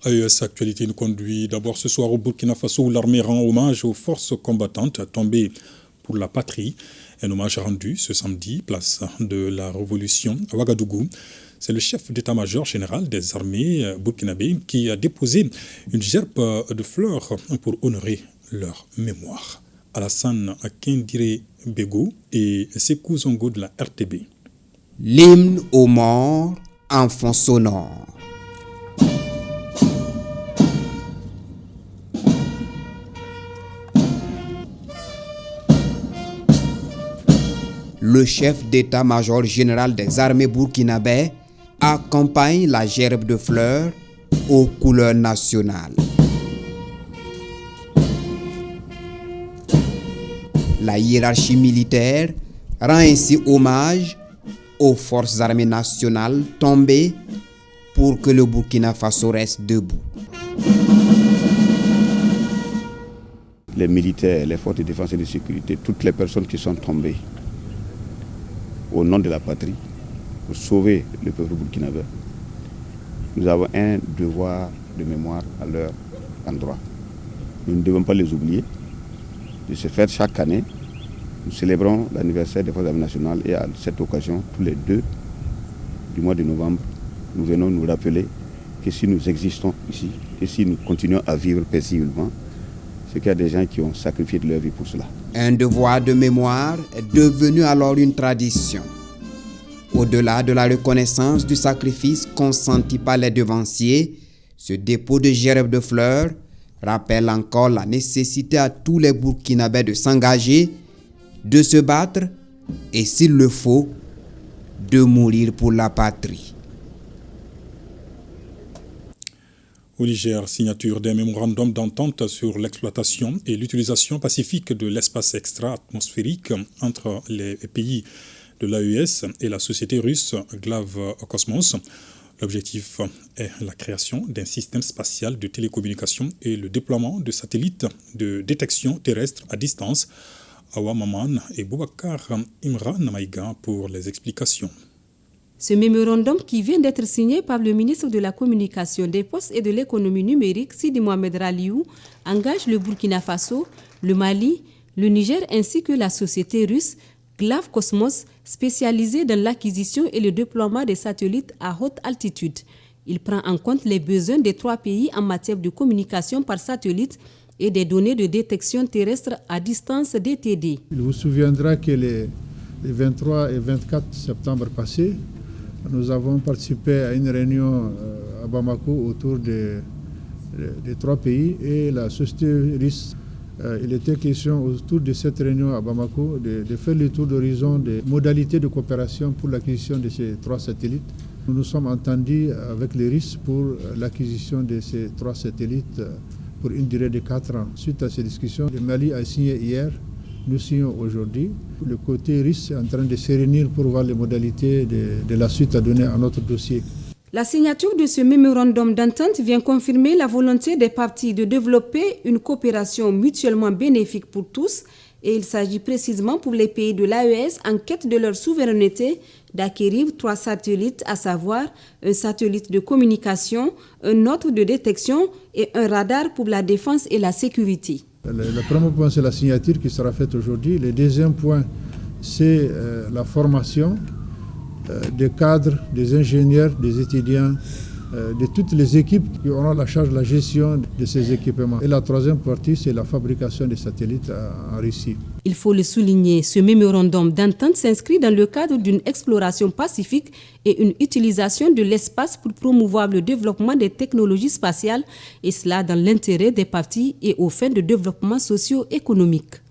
AES Actualité nous conduit d'abord ce soir au Burkina Faso où l'armée rend hommage aux forces combattantes tombées pour la patrie. Un hommage rendu ce samedi, place de la Révolution à Ouagadougou. C'est le chef d'état-major général des armées burkinabé qui a déposé une gerbe de fleurs pour honorer leur mémoire. Alassane Kendire Bego et Sekou Zongo de la RTB. L'hymne aux morts en fond sonore. Le chef d'état-major général des armées burkinabè accompagne la gerbe de fleurs aux couleurs nationales. La hiérarchie militaire rend ainsi hommage aux forces armées nationales tombées pour que le Burkina Faso reste debout. Les militaires, les forces de défense et de sécurité, toutes les personnes qui sont tombées au nom de la patrie, pour sauver le peuple burkinabé, nous avons un devoir de mémoire à leur endroit. Nous ne devons pas les oublier. De ce fait, chaque année, nous célébrons l'anniversaire des forces armées nationales et à cette occasion, tous les 2 du mois de novembre, nous venons nous rappeler que si nous existons ici et si nous continuons à vivre paisiblement, c'est qu'il y a des gens qui ont sacrifié de leur vie pour cela. Un devoir de mémoire est devenu alors une tradition. Au-delà de la reconnaissance du sacrifice consenti par les devanciers, ce dépôt de gerbes de fleurs rappelle encore la nécessité à tous les Burkinabés de s'engager, de se battre et, s'il le faut, de mourir pour la patrie. Au Niger, signature d'un mémorandum d'entente sur l'exploitation et l'utilisation pacifique de l'espace extra-atmosphérique entre les pays de l'AES et la société russe Glavkosmos. L'objectif est la création d'un système spatial de télécommunication et le déploiement de satellites de détection terrestre à distance. Awa Maman et Boubacar Imran Maïga pour les explications. Ce mémorandum qui vient d'être signé par le ministre de la Communication, des Postes et de l'Économie numérique, Sidi Mohamed Raliou, engage le Burkina Faso, le Mali, le Niger ainsi que la société russe Glavkosmos, spécialisée dans l'acquisition et le déploiement des satellites à haute altitude. Il prend en compte les besoins des 3 pays en matière de communication par satellite et des données de détection terrestre à distance DTD. Il vous souviendra que les 23 et 24 septembre passés, nous avons participé à une réunion à Bamako autour des 3 pays et la société russe. Il était question autour de cette réunion à Bamako de faire le tour d'horizon des modalités de coopération pour l'acquisition de ces 3 satellites. Nous nous sommes entendus avec les Russes pour l'acquisition de ces 3 satellites pour une durée de 4 ans. Suite à ces discussions, le Mali a signé hier, nous signons aujourd'hui. Le côté russe est en train de se réunir pour voir les modalités de la suite à donner à notre dossier. La signature de ce mémorandum d'entente vient confirmer la volonté des parties de développer une coopération mutuellement bénéfique pour tous et il s'agit précisément pour les pays de l'AES en quête de leur souveraineté d'acquérir 3 satellites, à savoir un satellite de communication, un autre de détection et un radar pour la défense et la sécurité. Le premier point, c'est la signature qui sera faite aujourd'hui. Le deuxième point, c'est la formation des cadres, des ingénieurs, des étudiants, de toutes les équipes qui auront la charge de la gestion de ces équipements. Et la troisième partie, c'est la fabrication des satellites en Russie. Il faut le souligner, ce mémorandum d'entente s'inscrit dans le cadre d'une exploration pacifique et une utilisation de l'espace pour promouvoir le développement des technologies spatiales, et cela dans l'intérêt des parties et aux fins de développement socio-économique.